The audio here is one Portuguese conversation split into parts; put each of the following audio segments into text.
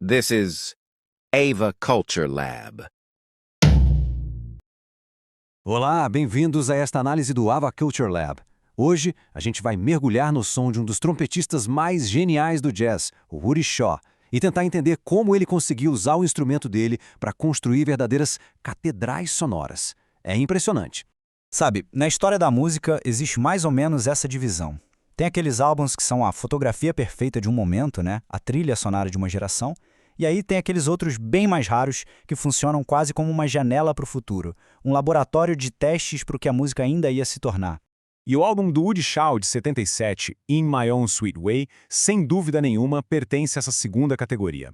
This is Ava Culture Lab. Olá, bem-vindos a esta análise do Ava Culture Lab. Hoje, a gente vai mergulhar no som de um dos trompetistas mais geniais do jazz, o Woody Shaw, e tentar entender como ele conseguiu usar o instrumento dele para construir verdadeiras catedrais sonoras. É impressionante. Sabe, na história da música existe mais ou menos essa divisão. Tem aqueles álbuns que são a fotografia perfeita de um momento, né? A trilha sonora de uma geração. E aí tem aqueles outros bem mais raros que funcionam quase como uma janela para o futuro, um laboratório de testes para o que a música ainda ia se tornar. E o álbum do Woody Shaw, de 77, In My Own Sweet Way, sem dúvida nenhuma, pertence a essa segunda categoria.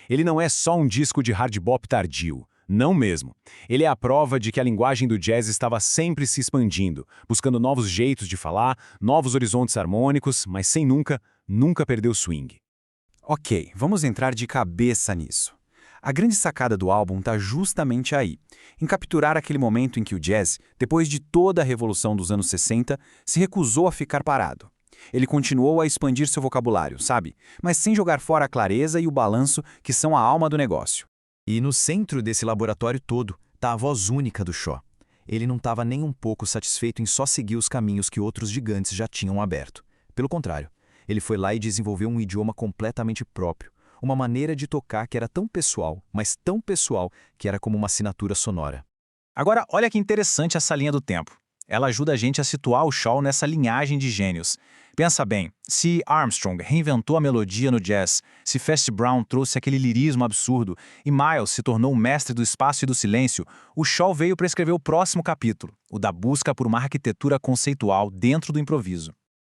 Ele não é só um disco de hard bop tardio. Não mesmo. Ele é a prova de que a linguagem do jazz estava sempre se expandindo, buscando novos jeitos de falar, novos horizontes harmônicos, mas sem nunca perder o swing. Ok, vamos entrar de cabeça nisso. A grande sacada do álbum está justamente aí, em capturar aquele momento em que o jazz, depois de toda a revolução dos anos 60, se recusou a ficar parado. Ele continuou a expandir seu vocabulário, sabe? Mas sem jogar fora a clareza e o balanço que são a alma do negócio. E no centro desse laboratório todo está a voz única do Shaw. Ele não estava nem um pouco satisfeito em só seguir os caminhos que outros gigantes já tinham aberto. Pelo contrário, ele foi lá e desenvolveu um idioma completamente próprio, uma maneira de tocar que era tão pessoal, mas tão pessoal que era como uma assinatura sonora. Agora, olha que interessante essa linha do tempo. Ela ajuda a gente a situar o Shaw nessa linhagem de gênios. Pensa bem, se Armstrong reinventou a melodia no jazz, se Fast Brown trouxe aquele lirismo absurdo e Miles se tornou o mestre do espaço e do silêncio, o Shaw veio para escrever o próximo capítulo, o da busca por uma arquitetura conceitual dentro do improviso.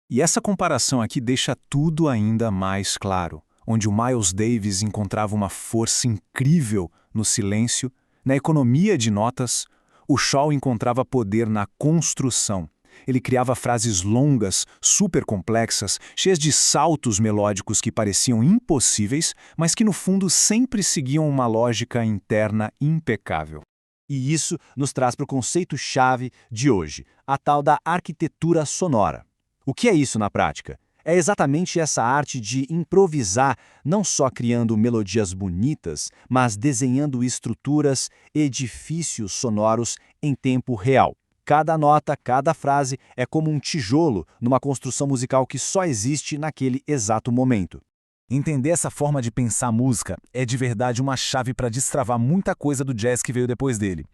E essa comparação aqui deixa tudo ainda mais claro, onde o Miles Davis encontrava uma força incrível no silêncio, na economia de notas, o Shaw encontrava poder na construção. Ele criava frases longas, super complexas, cheias de saltos melódicos que pareciam impossíveis, mas que no fundo sempre seguiam uma lógica interna impecável. E isso nos traz para o conceito-chave de hoje, a tal da arquitetura sonora. O que é isso na prática? É exatamente essa arte de improvisar, não só criando melodias bonitas, mas desenhando estruturas, edifícios sonoros em tempo real. Cada nota, cada frase é como um tijolo numa construção musical que só existe naquele exato momento. Entender essa forma de pensar música é de verdade uma chave para destravar muita coisa do jazz que veio depois dele.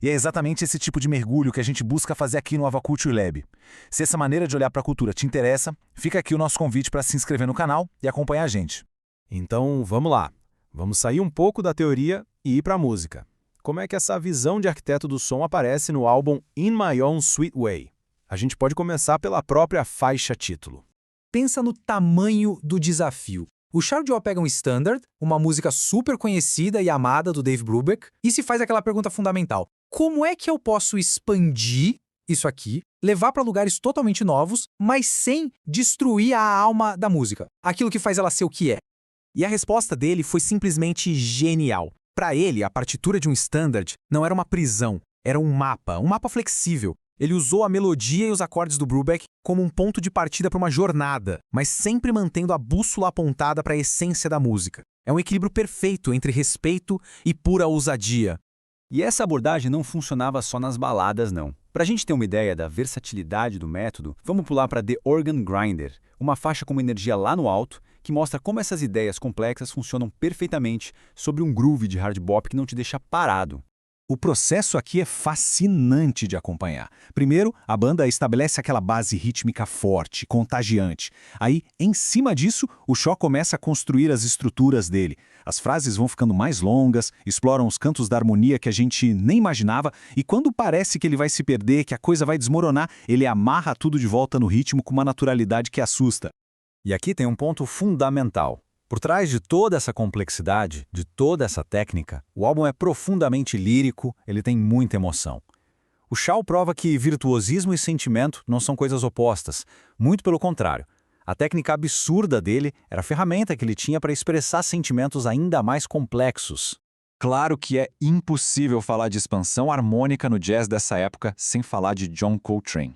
E é exatamente esse tipo de mergulho que a gente busca fazer aqui no Ava Culture Lab. Se essa maneira de olhar para a cultura te interessa, fica aqui o nosso convite para se inscrever no canal e acompanhar a gente. Então, vamos lá. Vamos sair um pouco da teoria e ir para a música. Como é que essa visão de arquiteto do som aparece no álbum In My Own Sweet Way? A gente pode começar pela própria faixa título. Pensa no tamanho do desafio. O Charles Dio pega um standard, uma música super conhecida e amada do Dave Brubeck, e se faz aquela pergunta fundamental. Como é que eu posso expandir isso aqui, levar para lugares totalmente novos, mas sem destruir a alma da música? Aquilo que faz ela ser o que é. E a resposta dele foi simplesmente genial. Para ele, a partitura de um standard não era uma prisão, era um mapa flexível. Ele usou a melodia e os acordes do Brubeck como um ponto de partida para uma jornada, mas sempre mantendo a bússola apontada para a essência da música. É um equilíbrio perfeito entre respeito e pura ousadia. E essa abordagem não funcionava só nas baladas, não. Para a gente ter uma ideia da versatilidade do método, vamos pular para The Organ Grinder, uma faixa com uma energia lá no alto, que mostra como essas ideias complexas funcionam perfeitamente sobre um groove de hard bop que não te deixa parado. O processo aqui é fascinante de acompanhar. Primeiro, a banda estabelece aquela base rítmica forte, contagiante. Aí, em cima disso, o Shaw começa a construir as estruturas dele. As frases vão ficando mais longas, exploram os cantos da harmonia que a gente nem imaginava, e quando parece que ele vai se perder, que a coisa vai desmoronar, ele amarra tudo de volta no ritmo com uma naturalidade que assusta. E aqui tem um ponto fundamental. Por trás de toda essa complexidade, de toda essa técnica, o álbum é profundamente lírico, ele tem muita emoção. O Shaw prova que virtuosismo e sentimento não são coisas opostas, muito pelo contrário. A técnica absurda dele era a ferramenta que ele tinha para expressar sentimentos ainda mais complexos. Claro que é impossível falar de expansão harmônica no jazz dessa época sem falar de John Coltrane.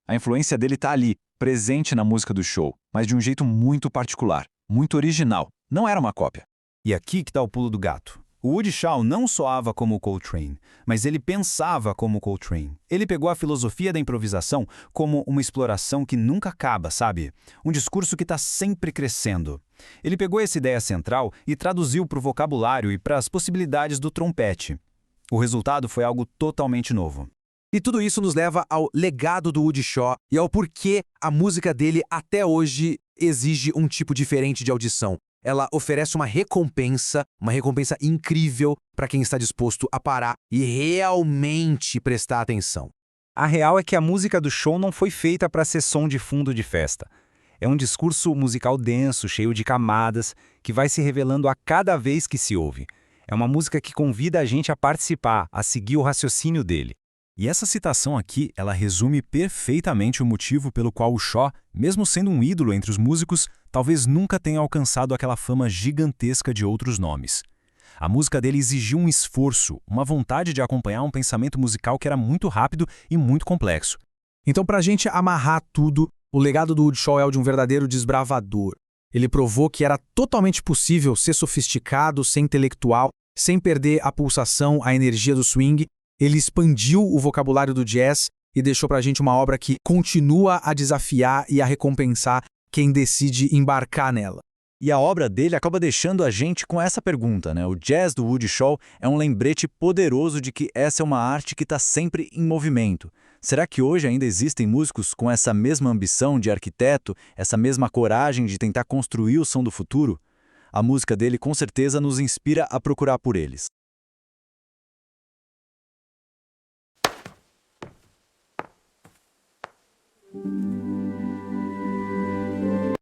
A influência dele está ali, presente na música do show, mas de um jeito muito particular, muito original. Não era uma cópia. E aqui que está o pulo do gato. O Woody Shaw não soava como o Coltrane, mas ele pensava como o Coltrane. Ele pegou a filosofia da improvisação como uma exploração que nunca acaba, sabe? Um discurso que está sempre crescendo. Ele pegou essa ideia central e traduziu para o vocabulário e para as possibilidades do trompete. O resultado foi algo totalmente novo. E tudo isso nos leva ao legado do Woody Shaw e ao porquê a música dele até hoje exige um tipo diferente de audição. Ela oferece uma recompensa incrível para quem está disposto a parar e realmente prestar atenção. A real é que a música do show não foi feita para ser som de fundo de festa. É um discurso musical denso, cheio de camadas, que vai se revelando a cada vez que se ouve. É uma música que convida a gente a participar, a seguir o raciocínio dele. E essa citação aqui, ela resume perfeitamente o motivo pelo qual o Shaw, mesmo sendo um ídolo entre os músicos, talvez nunca tenha alcançado aquela fama gigantesca de outros nomes. A música dele exigiu um esforço, uma vontade de acompanhar um pensamento musical que era muito rápido e muito complexo. Então, para a gente amarrar tudo, o legado do Woody Shaw é o de um verdadeiro desbravador. Ele provou que era totalmente possível ser sofisticado, ser intelectual, sem perder a pulsação, a energia do swing. Ele expandiu o vocabulário do jazz e deixou pra gente uma obra que continua a desafiar e a recompensar quem decide embarcar nela. E a obra dele acaba deixando a gente com essa pergunta, né? O jazz do Woody Shaw é um lembrete poderoso de que essa é uma arte que está sempre em movimento. Será que hoje ainda existem músicos com essa mesma ambição de arquiteto, essa mesma coragem de tentar construir o som do futuro? A música dele com certeza nos inspira a procurar por eles.